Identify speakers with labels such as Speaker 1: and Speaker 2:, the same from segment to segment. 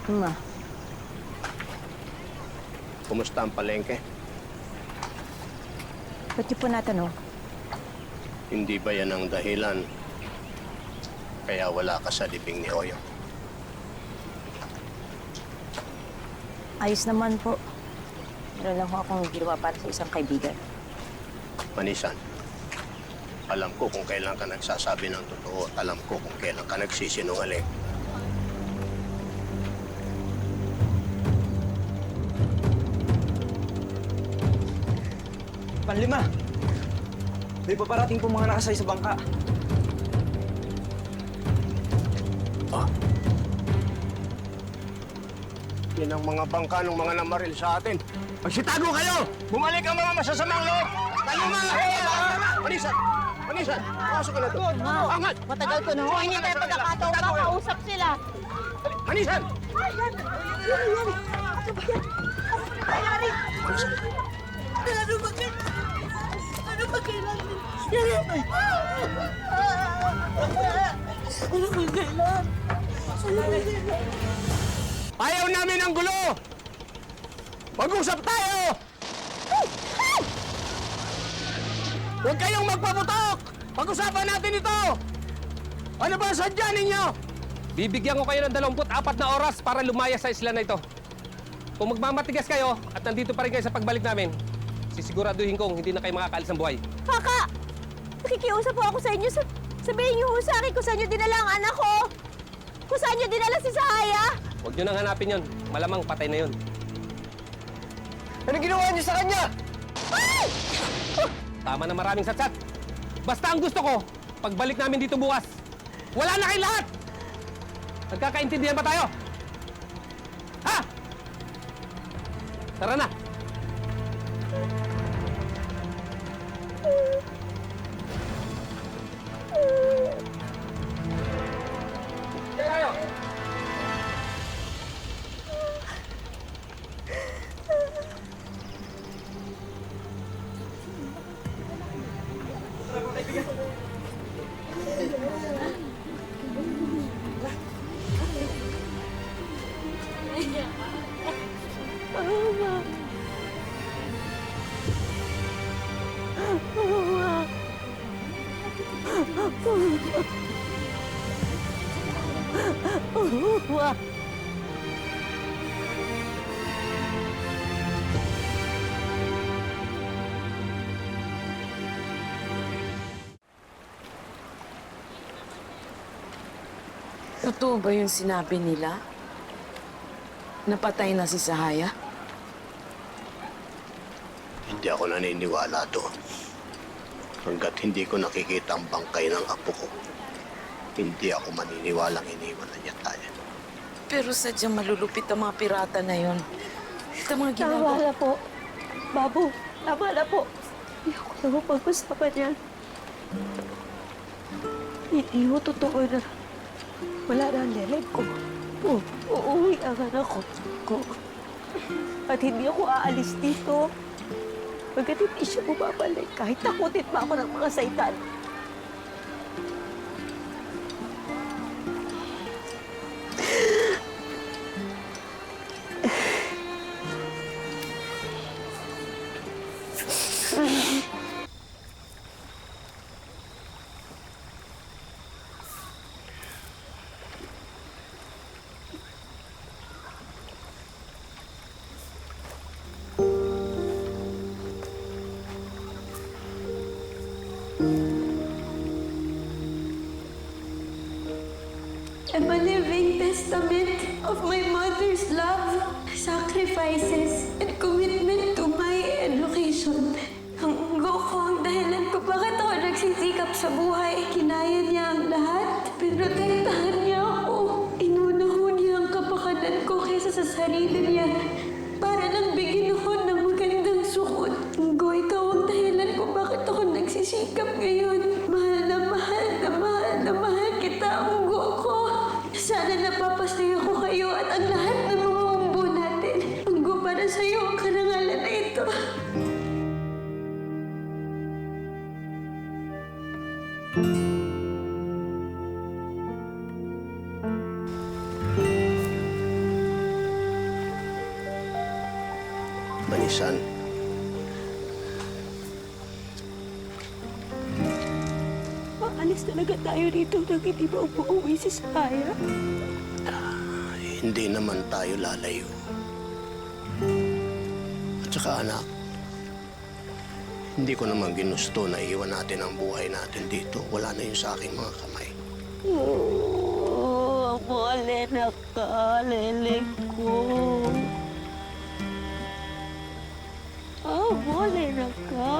Speaker 1: Ma,
Speaker 2: Kumusta ang palengke?
Speaker 1: ba't niyo po natanong?
Speaker 2: Hindi ba yan ang dahilan kaya wala ka sa libing ni Oyong?
Speaker 1: Ayos naman po. Meron lang ho akong ginawa para sa isang kaibigan.
Speaker 2: Manisan, alam ko kung kailan ka nagsasabi ng totoo at alam ko kung kailan ka nagsisinungaling.
Speaker 3: Panlima! May paparating po mga nakasay sa bangka.
Speaker 2: Ah? Yan ang mga bangka ng mga namaril sa atin. Magsitago kayo! Bumalik ang mga masasamang loob! Tayo mga! Manisan! Manisan! Pasok ka na doon! Angat!
Speaker 1: Matagal ko na ho. Hindi tayo pagkakataon. Makausap sila.
Speaker 2: Manisan! Ayaw namin ang gulo! Mag-usap tayo! Huwag kayong magpaputok! Pag-usapan natin ito! Ano ba ang sadya ninyo?
Speaker 4: Bibigyan ko kayo ng 24 na oras para lumaya sa isla na ito. Kung magmamatigas kayo at nandito pa rin kayo sa pagbalik namin, sisiguraduhin kong hindi na kayo makakaalis ng buhay.
Speaker 1: Kaka! Nakikiusap po ako sa inyo. Sabihin niyo ho sa akin kung saan niyo dinala ang anak ko. Kung saan niyo dinala si Sahaya.
Speaker 4: Huwag nyo nang hanapin yon. Malamang patay na yon.
Speaker 3: Ano ginawa niyo sa kanya?
Speaker 1: Ay!
Speaker 4: Tama na maraming satsat. Basta ang gusto ko, pagbalik namin dito bukas, wala na kayong lahat! Nagkakaintindihan ba tayo? Ha? Tara na! Tayo!
Speaker 5: Totoo ba yung sinabi nila? Napatay na si Sahaya?
Speaker 2: Hindi ako naniniwala doon. Hanggat hindi ko nakikita ang bangkay ng apo ko, hindi ako maniniwalang iniwan na niya tayo.
Speaker 5: Pero sadyang malulupit ang mga pirata na yon. At ang mga
Speaker 1: Tama
Speaker 5: ginagawa.
Speaker 1: na po. Babu, tama na po. Hindi ako na ho pag-usapan yan. Hindi ho totoo na wala na ang leleg ko. Uuwi ang anak ko. At hindi ako aalis dito. Pagkat hindi siya bumabalik, kahit takutin pa ako ng mga saitan.
Speaker 6: I'm a living testament of my mother's love, sacrifices, and commitment to my education. Ang unggo ko, ang dahilan ko bakit ako nagsisikap sa buhay. Kinaya niya ang lahat. Pinrotektahan niya ako. Inuna ho niya ang kapakanan ko kaysa sa sarili niya. Para lang bigyan ako ng magandang sukot. Unggo, ikaw ang dahilan ko bakit ako nagsisikap ngayon. Mahal na mahal na mahal na mahal kita, unggo ko. Sana napapasaya ko kayo at ang lahat ng mga umbo natin. Unggo, para sa'yo ang karangalan na ito.
Speaker 2: Manisan.
Speaker 1: Maalis talaga tayo dito nang hindi ba umuwi si Saya?
Speaker 2: Hindi naman tayo lalayo. At saka anak, hindi ko naman ginusto na iwan natin ang buhay natin dito. Wala na yun sa aking mga kamay.
Speaker 1: Oh, mole na ka, lele ko. Oh, mole na ka.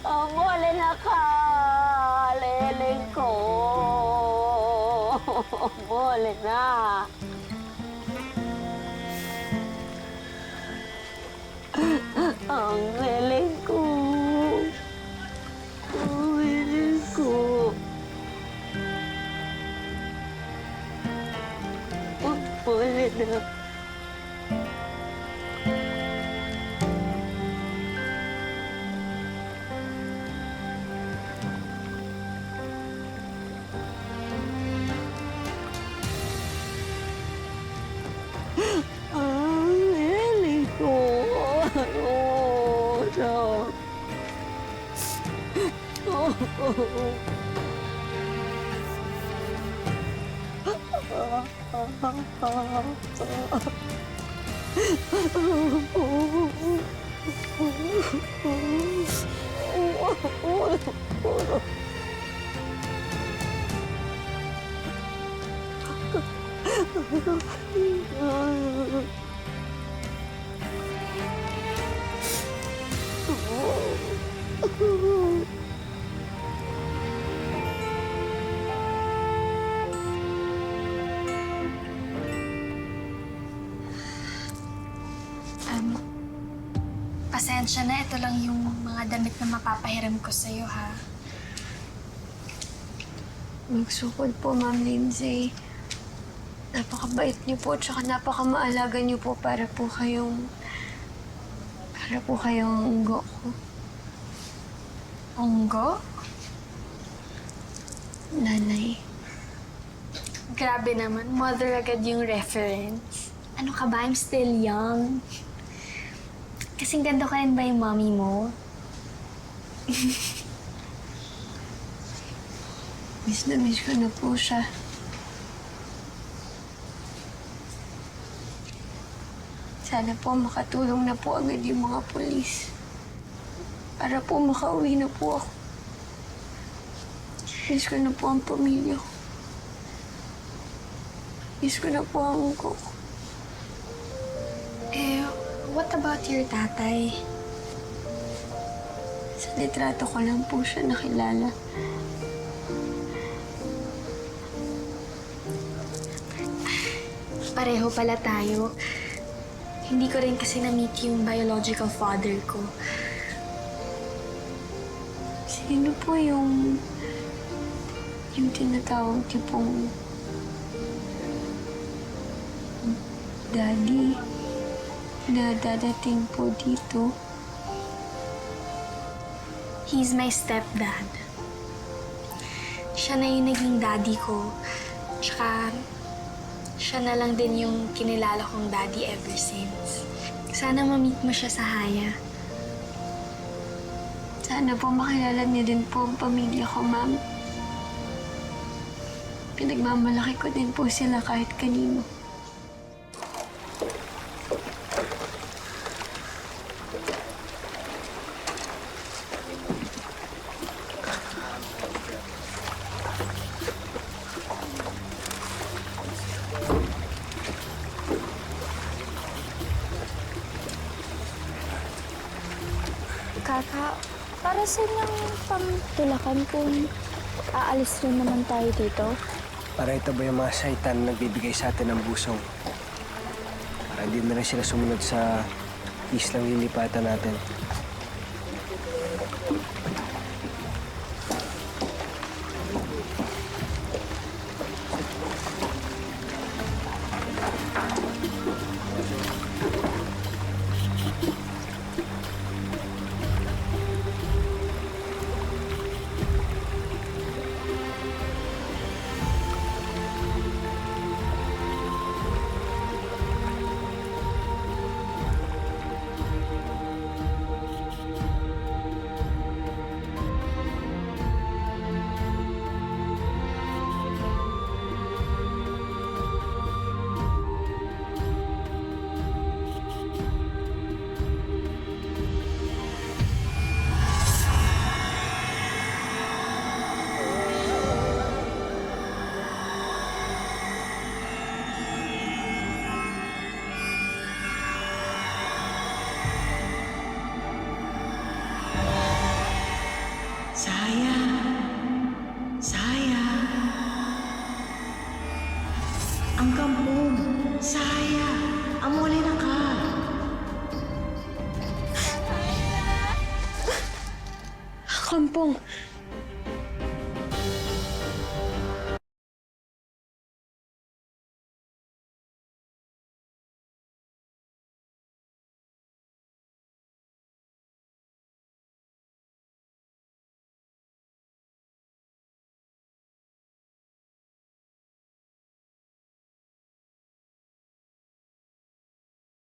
Speaker 1: Oh, mole na ka, lele ko. Mole na. Ang lele ko. Ang lele ko. Mole na. Ang lele ko. Oh, no. Oh.
Speaker 7: Pasensya na, ito lang yung mga damit na mapapahiram ko sa'yo, ha?
Speaker 6: Magsukod po, Ma'am Lindsay. Napakabait niyo po, tsaka napakamaalaga niyo po para po kayong unggo ko.
Speaker 7: Unggo?
Speaker 6: Nanay.
Speaker 7: Grabe naman, mother agad yung reference. Ano ka ba? I'm still young. Kasing ganda ka rin ba yung mommy mo?
Speaker 6: Miss na miss ko na po siya. Sana po makatulong na po agad yung mga pulis. Para po makauwi na po ako. Miss ko na po ang pamilya ko. Miss ko na po ang ungko ko.
Speaker 7: What about your tatay?
Speaker 6: Sa litrato ko lang po siya nakilala.
Speaker 7: Pareho pala tayo. Hindi ko rin kasi na-meet yung biological father ko.
Speaker 6: Sino po yung tinatawag niyo pong daddy na dadating po dito?
Speaker 7: He's my stepdad. Siya na yung naging daddy ko. Tsaka, siya na lang din yung kinilala kong daddy ever since. Sana ma-meet mo siya sa Haya.
Speaker 6: Sana po makilala niyo din po ang pamilya ko, ma'am. Pinagmamalaki ko din po sila kahit kanino.
Speaker 8: Kaka, para sa inyong pamtulakan kung aalis rin naman tayo dito?
Speaker 3: Para ito ba yung mga saitan na nagbibigay sa atin ng busong? Para hindi na rin sila sumunod sa islang lilipatan natin.
Speaker 9: ang kampong, saya, amuli na ka.
Speaker 6: Kampong,